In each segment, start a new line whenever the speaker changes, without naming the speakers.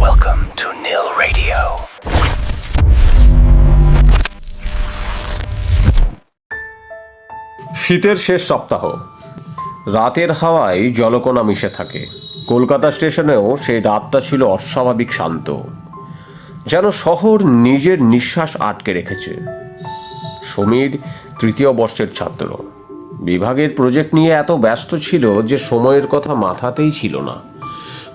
Welcome to Nil Radio.
শীতের শেষ সপ্তাহ, রাতের হাওয়ায় জলকণা মিশে থাকে। কলকাতা স্টেশনেও সেই রাতটা ছিল অস্বাভাবিক শান্ত, যেন শহর নিজের নিঃশ্বাস আটকে রেখেছে। সমীর তৃতীয় বর্ষের ছাত্র, বিভাগের প্রজেক্ট নিয়ে এত ব্যস্ত ছিল যে সময়ের কথা মাথাতেই ছিল না।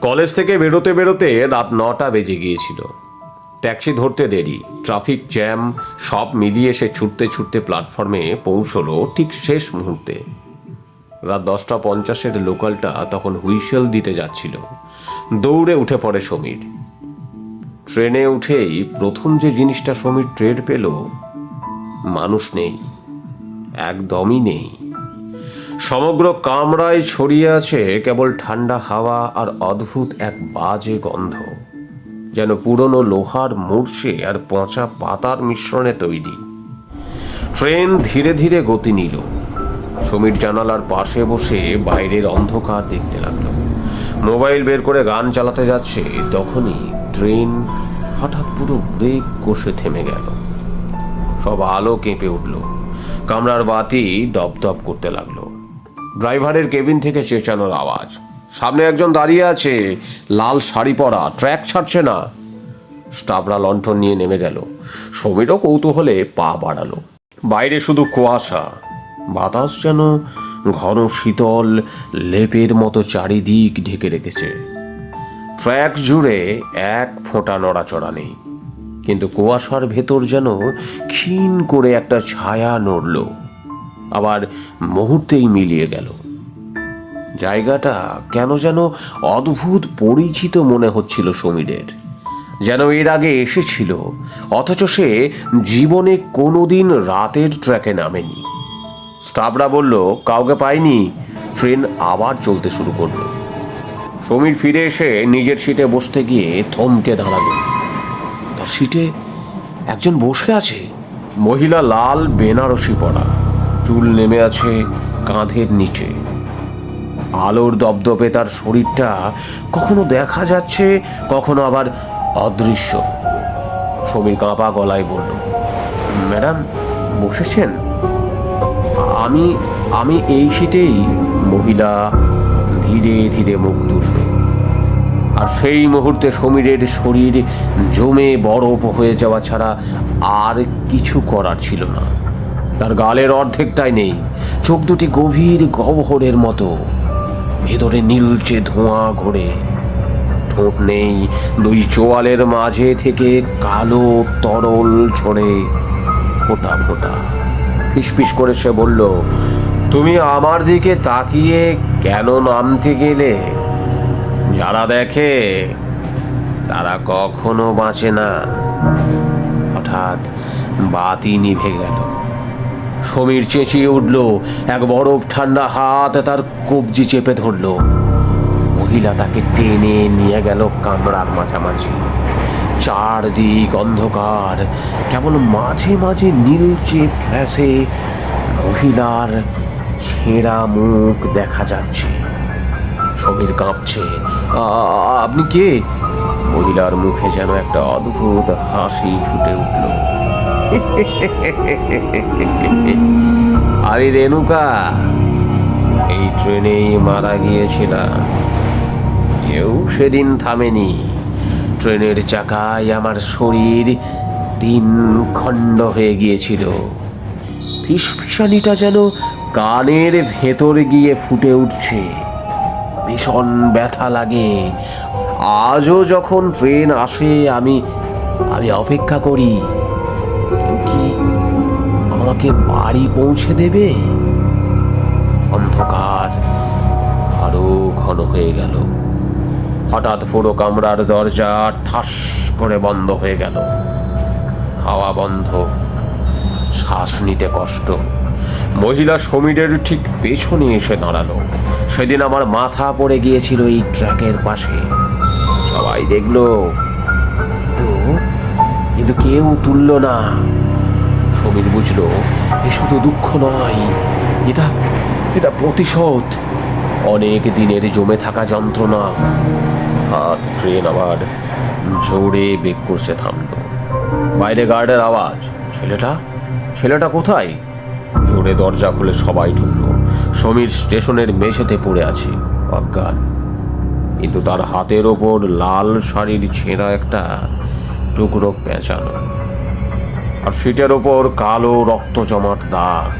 কলেজ থেকে বেরোতে বেরোতে রাত 9টা বেজে গিয়েছিল। ট্যাক্সি ধরতে দেরি, ট্রাফিক জ্যাম সব মিলিয়ে সে ছুটতে ছুটতে প্ল্যাটফর্মে পৌঁছলো ঠিক শেষ মুহূর্তে। রাত 10:50 লোকালটা তখন হুইসেল দিতে যাচ্ছিল। দৌড়ে উঠে পড়ে সমীর। ট্রেনে উঠেই প্রথম যে জিনিসটা সমীর টের পেল, মানুষ নেই, একদমই নেই। সমগ্র কামরায় ছড়িয়ে আছে কেবল ঠান্ডা হাওয়া আর অদ্ভুত এক বাজে গন্ধ, যেন পুরনো লোহার মূর্ছে আর পচা পাতার মিশ্রণে তৈরি। ট্রেন ধীরে ধীরে গতি নিল। সমীর জানালার পাশে বসে বাইরের অন্ধকার দেখতে লাগলো। মোবাইল বের করে গান চালাতে যাচ্ছে, তখনই ট্রেন হঠাৎ পুরো ব্রেক কষে থেমে গেল। সব আলো কেঁপে উঠল, কামরার বাতি দপদপ করতে লাগলো। ড্রাইভারের কেবিন থেকে চেঁচানোর আওয়াজ, সামনে একজন দাঁড়িয়ে আছে, লাল শাড়ি পরা, ট্র্যাক ছাড়ছে না। স্টাফরা লণ্ঠন নিয়ে নেমে গেল। সমীরও কৌতূহলে পা বাড়ালো। বাইরে শুধু কুয়াশা, বাতাস যেন ঘন শীতল লেপের মতো চারিদিক ঢেকে রেখেছে। ট্র্যাক জুড়ে এক ফোঁটা নড়াচড়া নেই, কিন্তু কুয়াশার ভেতর যেন ক্ষীণ করে একটা ছায়া নড়ল, আবার মুহূর্তেই মিলিয়ে গেল। জায়গাটা কেন যেন অদ্ভুত পরিচিত মনে হচ্ছিল সমীরের, যেন এর আগে এসেছিল, অথচ সে জীবনে কোনোদিন রাতের ট্র্যাকে নামেনি। স্টাফরা বলল কাউকে পায়নি। ট্রেন আবার চলতে শুরু করলো। সমীর ফিরে এসে নিজের সিটে বসতে গিয়ে থমকে দাঁড়ালো। তার সিটে একজন বসে আছে, মহিলা, লাল বেনারসি পরা, চুল নেমে আছে কাঁধের নিচে। আলোর দপদপে তার শরীরটা কখনো দেখা যাচ্ছে, কখনো আবার অদৃশ্য। সমীর কাঁপা গলায় বলল, ম্যাডাম বসেছেন? আমি আমি এই সিটেই। মহিলা ধীরে ধীরে মুখ তুলল, আর সেই মুহূর্তে সমীরের শরীর জমে বরফ হয়ে যাওয়া ছাড়া আর কিছু করার ছিল না। তার গালের অর্ধেকটাই নেই, চোখ দুটি গভীর গহ্বরের মতো, ভেতরে নীলচে ধোঁয়া ঘোরে। ঠোঁট নেই, দুই চোয়ালের মাঝে থেকে কালো তরল ছড়ে ফোঁটা ফোঁটা। ফিসফিস করে সে বলল, তুমি আমার দিকে তাকিয়ে কেন নামতে গেলে? যারা দেখে তারা কখনো বাঁচে না। হঠাৎ বাতি নিভে গেল। সমীর চেঁচিয়ে উঠল, এক বরফ ঠান্ডা হাত তার কবজি চেপে ধরল। মহিলা তাকে টেনে নিয়ে গেল কামরার মাঝামাঝি। চারদিক অন্ধকার, কেবল মাঝে মাঝে নীলচে ফ্ল্যাশে মহিলার ছেঁড়া মুখ দেখা যাচ্ছে। সমীর কাঁপছে। আপনি কে? মহিলার মুখে যেন একটা অদ্ভুত হাসি ফুটে উঠল। আরে রেণুকা, এই ট্রেনেই মারা গিয়েছিলাম। কেউ সেদিন থামেনি। ট্রেনের চাকায় আমার শরীর 3 খণ্ড হয়ে গিয়েছিল। ফিসফিসানিটা যেন কানের ভেতরে গিয়ে ফুটে উঠছে। ভীষণ ব্যথা লাগে। আজও যখন ট্রেন আসে আমি অপেক্ষা করি, কেউ কি আমাকে বাড়ি পৌঁছে দেবে। অন্ধকার আরো ঘন হয়ে গেল। হঠাৎ পুরো কামরার দরজা ঠাস করে বন্ধ হয়ে গেল। হাওয়া বন্ধ, শ্বাস নিতে কষ্ট। মহিলা সমীরের ঠিক পেছনে এসে দাঁড়ালো। সেদিন আমার মাথা পড়ে গিয়েছিল এই ট্র্যাকের পাশে। সবাই দেখলো, কিন্তু কেউ তুলল না। সমীর বুঝলো, এ শুধু দুঃখ নয়, এটা প্রতিশোধ, অনেক দিনের জমে থাকা যন্ত্রণা। হাত ট্রেন আবার জোরে বেগ করছে থামলো। বাইরে গার্ডের আওয়াজ, ছেলেটা কোথায়? জোরে দরজা খুলে সবাই ঢুকলো। সমীর স্টেশনের মেঝেতে পড়ে আছে, অজ্ঞান, কিন্তু তার হাতের ওপর লাল শাড়ির ছেঁড়া একটা টুকরো পেঁচানো, আর সিটের ওপর কালো রক্ত জমাট দাগ।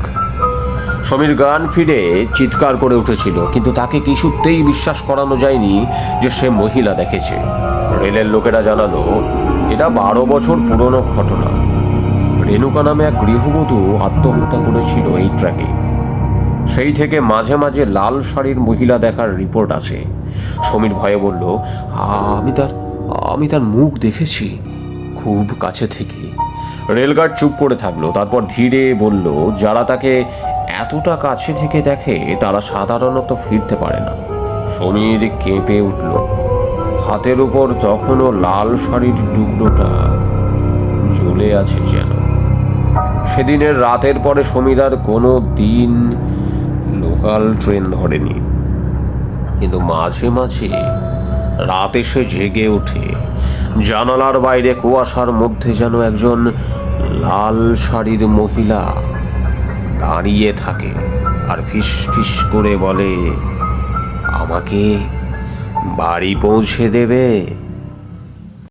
সমীর গান ফিরে চিৎকার করে উঠেছিল, কিন্তু তাকে কিছুতেই বিশ্বাস করানো যায়নি যে সে মহিলা দেখেছে। রেলের লোকেরা জানালো এটা 12 বছর পুরনো ঘটনা। রেণুকা নামে এক গৃহবধূ আত্মহত্যা করেছিল এই ট্র্যাকে। সেই থেকে মাঝে মাঝে লাল শাড়ির মহিলা দেখার রিপোর্ট আছে। সমীর ভয়ে বলল, আমি তার মুখ দেখেছি, খুব কাছে থেকে। রেলগার্ড চুপ করে থাকলো, তারপর ধীরে বলল, যারা তাকে এতটা কাছে থেকে দেখে তারা সাধারণত ফিরতে পারে না। সমীর কেঁপে উঠল। হাতের উপর তখনও লাল শাড়ির টুকরোটা ঝুলে আছে যেন। সেদিনের রাতের পরে সমীর আর কোনো দিন লোকাল ট্রেন ধরেনি, কিন্তু মাঝে মাঝে রাত এসে জেগে ওঠে। জানালার বাইরে কুয়াশার মধ্যে যেন একজন লাল শাড়ির মহিলা দাঁড়িয়ে থাকে আর ফিস ফিস করে বলে, আমাকে বাড়ি পৌঁছে দেবে।